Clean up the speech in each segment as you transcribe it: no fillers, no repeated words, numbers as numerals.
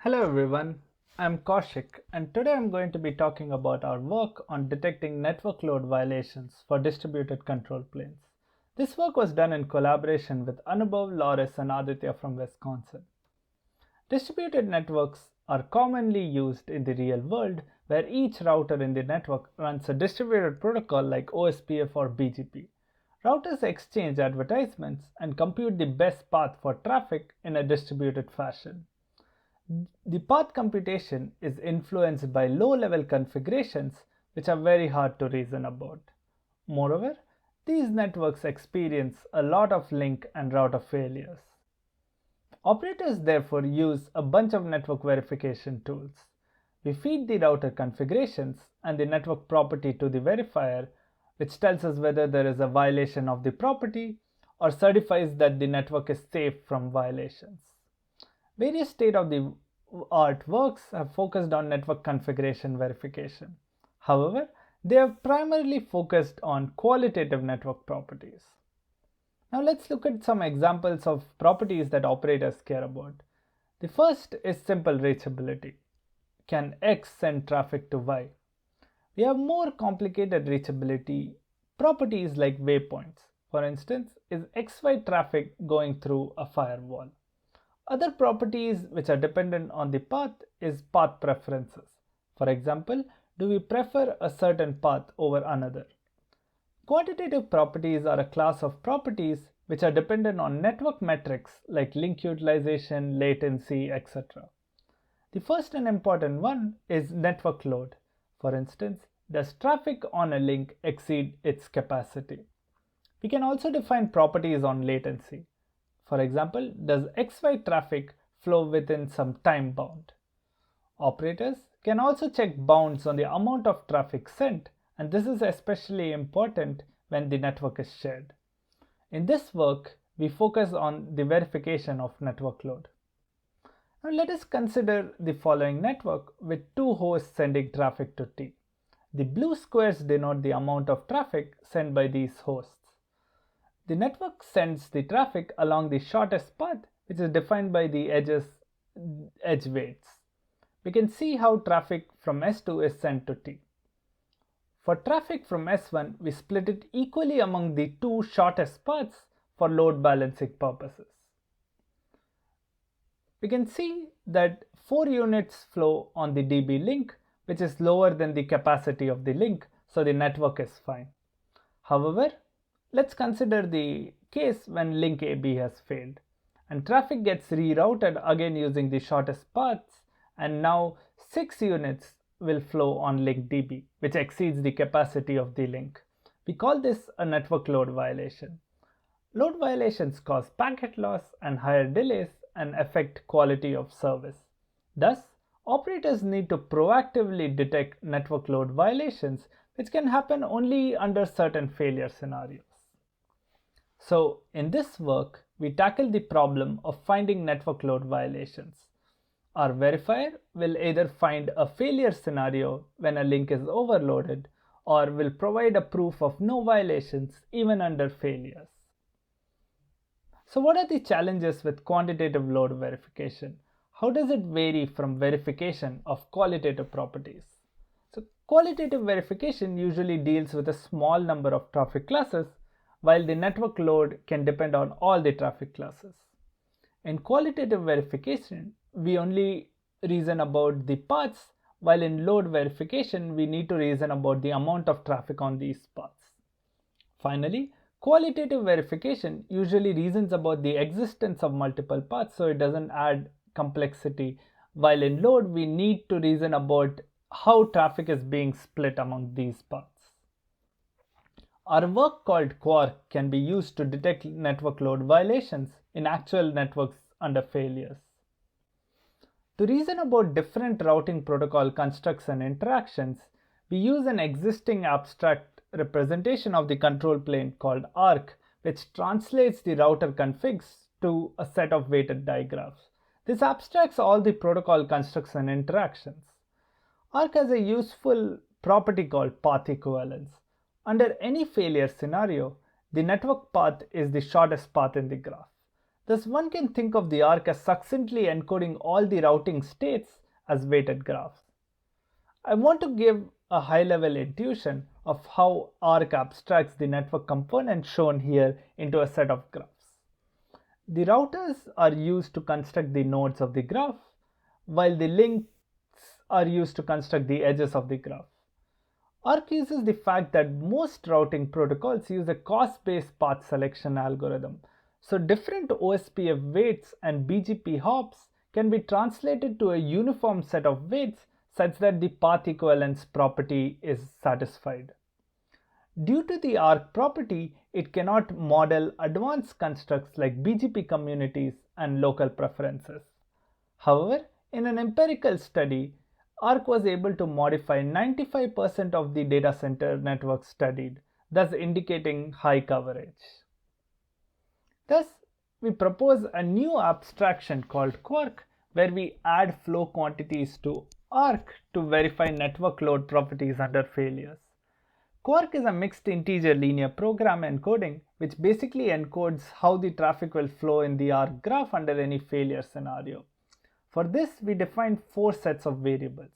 Hello everyone, I'm Kaushik and today I'm going to be talking about our work on detecting network load violations for distributed control planes. This work was done in collaboration with Anubhav, Loris and Aditya from Wisconsin. Distributed networks are commonly used in the real world where each router in the network runs a distributed protocol like OSPF or BGP. Routers exchange advertisements and compute the best path for traffic in a distributed fashion. The path computation is influenced by low-level configurations which are very hard to reason about. Moreover, these networks experience a lot of link and router failures. Operators therefore use a bunch of network verification tools. We feed the router configurations and the network property to the verifier, which tells us whether there is a violation of the property or certifies that the network is safe from violations. Various state-of-the-art works have focused on network configuration verification. However, they have primarily focused on qualitative network properties. Now let's look at some examples of properties that operators care about. The first is simple reachability. Can X send traffic to Y? We have more complicated reachability properties like waypoints. For instance, is XY traffic going through a firewall? Other properties which are dependent on the path is path preferences. For example, do we prefer a certain path over another? Quantitative properties are a class of properties which are dependent on network metrics like link utilization, latency, etc. The first and important one is network load. For instance, does traffic on a link exceed its capacity? We can also define properties on latency. For example, does XY traffic flow within some time bound? Operators can also check bounds on the amount of traffic sent, and this is especially important when the network is shared. In this work, we focus on the verification of network load. Now let us consider the following network with two hosts sending traffic to T. The blue squares denote the amount of traffic sent by these hosts. The network sends the traffic along the shortest path, which is defined by the edge weights. We can see how traffic from S2 is sent to T. For traffic from S1, we split it equally among the two shortest paths for load balancing purposes. We can see that 4 units flow on the DB link, which is lower than the capacity of the link, so the network is fine. However, let's consider the case when link AB has failed and traffic gets rerouted again using the shortest paths, and now 6 units will flow on link DB, which exceeds the capacity of the link. We call this a network load violation. Load violations cause packet loss and higher delays and affect quality of service. Thus, operators need to proactively detect network load violations, which can happen only under certain failure scenarios. So, in this work, we tackle the problem of finding network load violations. Our verifier will either find a failure scenario when a link is overloaded, or will provide a proof of no violations even under failures. So what are the challenges with quantitative load verification? How does it vary from verification of qualitative properties? So qualitative verification usually deals with a small number of traffic classes, while the network load can depend on all the traffic classes. In qualitative verification, we only reason about the paths, while in load verification, we need to reason about the amount of traffic on these paths. Finally, qualitative verification usually reasons about the existence of multiple paths, so it doesn't add complexity, while in load, we need to reason about how traffic is being split among these paths. Our work called QARC can be used to detect network load violations in actual networks under failures. To reason about different routing protocol constructs and interactions, we use an existing abstract representation of the control plane called ARC, which translates the router configs to a set of weighted digraphs. This abstracts all the protocol constructs and interactions. ARC has a useful property called path equivalence. Under any failure scenario, the network path is the shortest path in the graph. Thus, one can think of the ARC as succinctly encoding all the routing states as weighted graphs. I want to give a high-level intuition of how ARC abstracts the network component shown here into a set of graphs. The routers are used to construct the nodes of the graph, while the links are used to construct the edges of the graph. ARC uses the fact that most routing protocols use a cost-based path selection algorithm. So different OSPF weights and BGP hops can be translated to a uniform set of weights such that the path equivalence property is satisfied. Due to the ARC property, it cannot model advanced constructs like BGP communities and local preferences. However, in an empirical study, ARC was able to modify 95% of the data center network studied, thus indicating high coverage. Thus, we propose a new abstraction called QARC, where we add flow quantities to ARC to verify network load properties under failures. QARC is a mixed integer linear program encoding which basically encodes how the traffic will flow in the ARC graph under any failure scenario. For this, we define 4 sets of variables.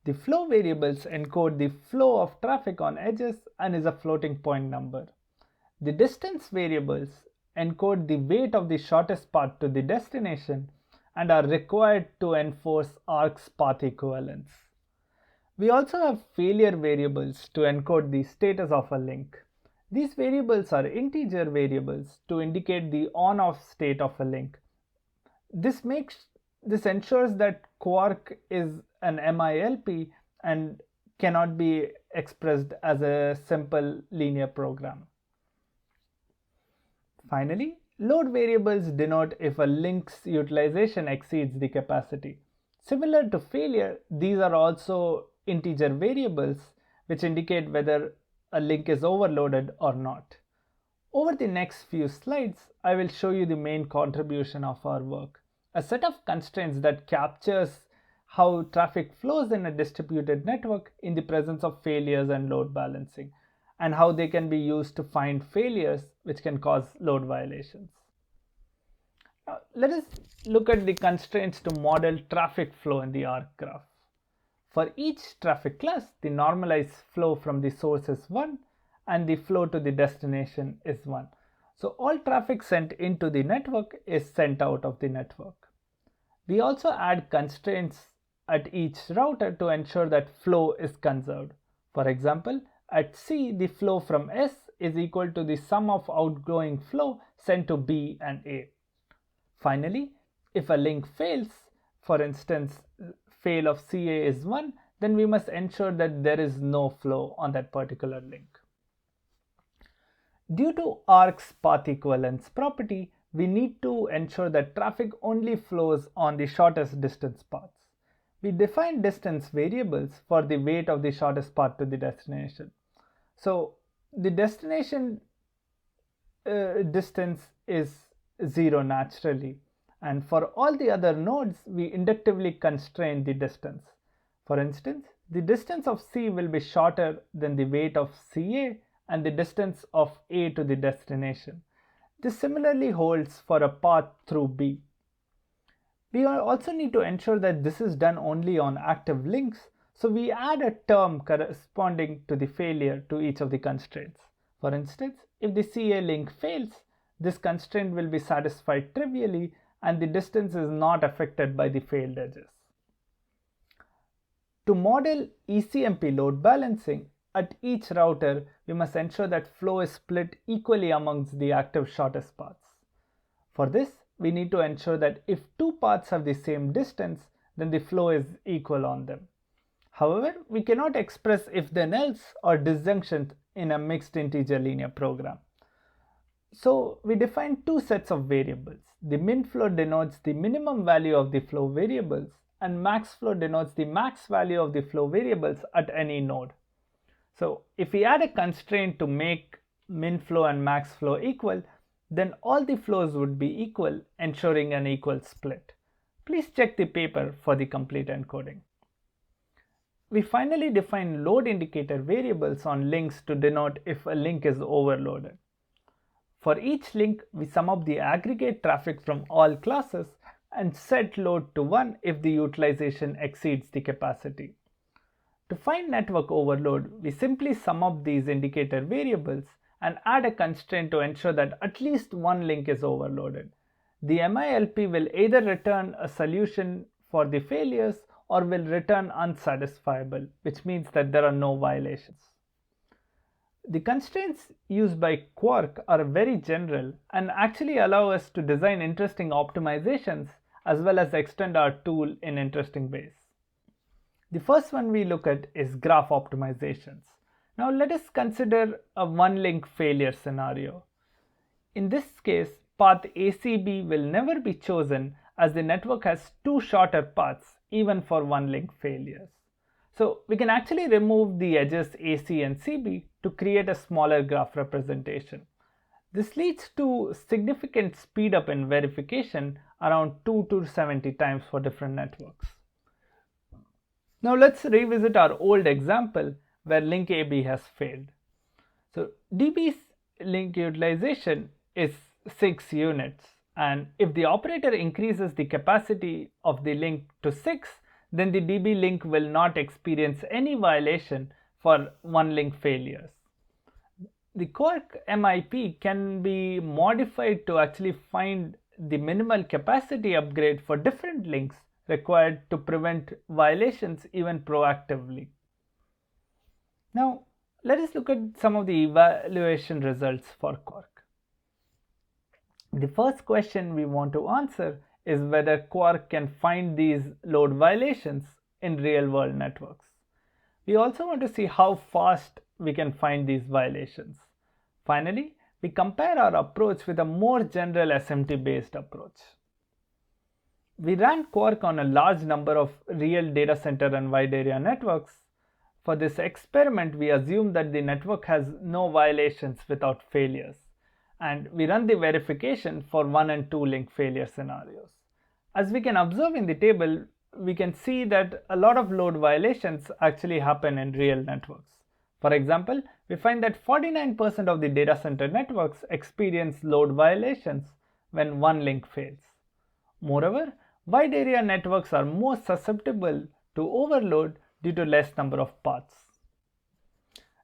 The flow variables encode the flow of traffic on edges and is a floating point number. The distance variables encode the weight of the shortest path to the destination and are required to enforce ARC's path equivalence. We also have failure variables to encode the status of a link. These variables are integer variables to indicate the on-off state of a link. This ensures that QARC is an MILP and cannot be expressed as a simple linear program. Finally, load variables denote if a link's utilization exceeds the capacity. Similar to failure, these are also integer variables which indicate whether a link is overloaded or not. Over the next few slides, I will show you the main contribution of our work, a set of constraints that captures how traffic flows in a distributed network in the presence of failures and load balancing, and how they can be used to find failures which can cause load violations. Now, let us look at the constraints to model traffic flow in the ARC graph. For each traffic class, the normalized flow from the source is 1 and the flow to the destination is 1. So all traffic sent into the network is sent out of the network. We also add constraints at each router to ensure that flow is conserved. For example, at C, the flow from S is equal to the sum of outgoing flow sent to B and A. Finally, if a link fails, for instance, fail of CA is 1, then we must ensure that there is no flow on that particular link. Due to ARC's path equivalence property, we need to ensure that traffic only flows on the shortest distance paths. We define distance variables for the weight of the shortest path to the destination. So the destination distance is 0 naturally, and for all the other nodes, we inductively constrain the distance. For instance, the distance of C will be shorter than the weight of CA and the distance of A to the destination. This similarly holds for a path through B. We also need to ensure that this is done only on active links, so we add a term corresponding to the failure to each of the constraints. For instance, if the CA link fails, this constraint will be satisfied trivially and the distance is not affected by the failed edges. To model ECMP load balancing, at each router, we must ensure that flow is split equally amongst the active shortest paths. For this, we need to ensure that if two paths have the same distance, then the flow is equal on them. However, we cannot express if then else or disjunctions in a mixed integer linear program. So we define 2 sets of variables. The min flow denotes the minimum value of the flow variables and max flow denotes the max value of the flow variables at any node. So if we add a constraint to make min flow and max flow equal, then all the flows would be equal, ensuring an equal split. Please check the paper for the complete encoding. We finally define load indicator variables on links to denote if a link is overloaded. For each link, we sum up the aggregate traffic from all classes and set load to 1 if the utilization exceeds the capacity. To find network overload, we simply sum up these indicator variables and add a constraint to ensure that at least one link is overloaded. The MILP will either return a solution for the failures or will return unsatisfiable, which means that there are no violations. The constraints used by QARC are very general and actually allow us to design interesting optimizations as well as extend our tool in interesting ways. The first one we look at is graph optimizations. Now let us consider a one-link failure scenario. In this case, path ACB will never be chosen as the network has two shorter paths even for one-link failures. So we can actually remove the edges AC and CB to create a smaller graph representation. This leads to significant speed up in verification, around 2 to 70 times for different networks. Now let's revisit our old example where link AB has failed. So DB's link utilization is 6 units, and if the operator increases the capacity of the link to 6, then the DB link will not experience any violation for one link failures. The QARC MIP can be modified to actually find the minimal capacity upgrade for different links required to prevent violations even proactively. Now, let us look at some of the evaluation results for QARC. The first question we want to answer is whether QARC can find these load violations in real-world networks. We also want to see how fast we can find these violations. Finally, we compare our approach with a more general SMT-based approach. We ran QARC on a large number of real data center and wide area networks. For this experiment, we assume that the network has no violations without failures, and we run the verification for 1 and 2 link failure scenarios. As we can observe in the table, we can see that a lot of load violations actually happen in real networks. For example, we find that 49% of the data center networks experience load violations when one link fails. Moreover, wide area networks are more susceptible to overload due to less number of paths.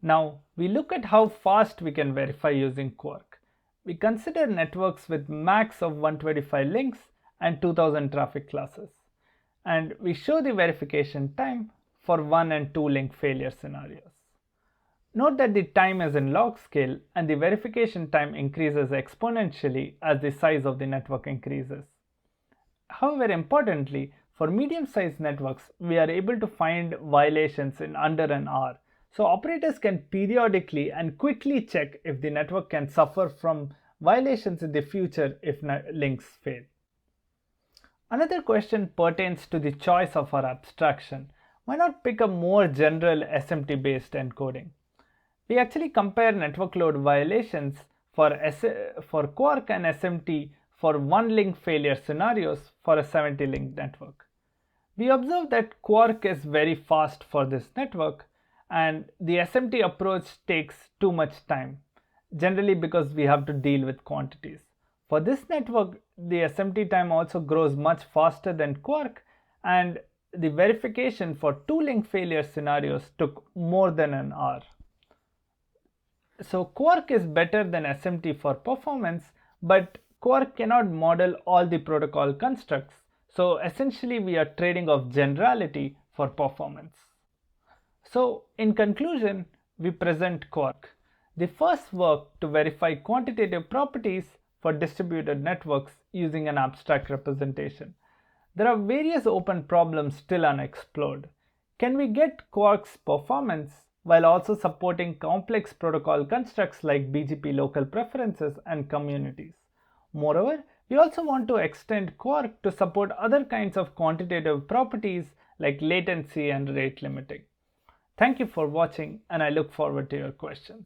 Now, we look at how fast we can verify using QARC. We consider networks with max of 125 links and 2000 traffic classes, and we show the verification time for 1 and 2 link failure scenarios. Note that the time is in log scale and the verification time increases exponentially as the size of the network increases. However, importantly, for medium-sized networks, we are able to find violations in under an hour. So operators can periodically and quickly check if the network can suffer from violations in the future if links fail. Another question pertains to the choice of our abstraction. Why not pick a more general SMT-based encoding? We actually compare network load violations for QARC and SMT for one link failure scenarios for a 70 link network. We observe that QARC is very fast for this network, and the SMT approach takes too much time, generally because we have to deal with quantities. For this network, the SMT time also grows much faster than QARC, and the verification for 2 link failure scenarios took more than an hour. So QARC is better than SMT for performance, but QARC cannot model all the protocol constructs. So essentially we are trading off generality for performance. So in conclusion, we present QARC, the first work to verify quantitative properties for distributed networks using an abstract representation. There are various open problems still unexplored. Can we get QARC's performance while also supporting complex protocol constructs like BGP local preferences and communities? Moreover, we also want to extend QARC to support other kinds of quantitative properties like latency and rate limiting. Thank you for watching, and I look forward to your questions.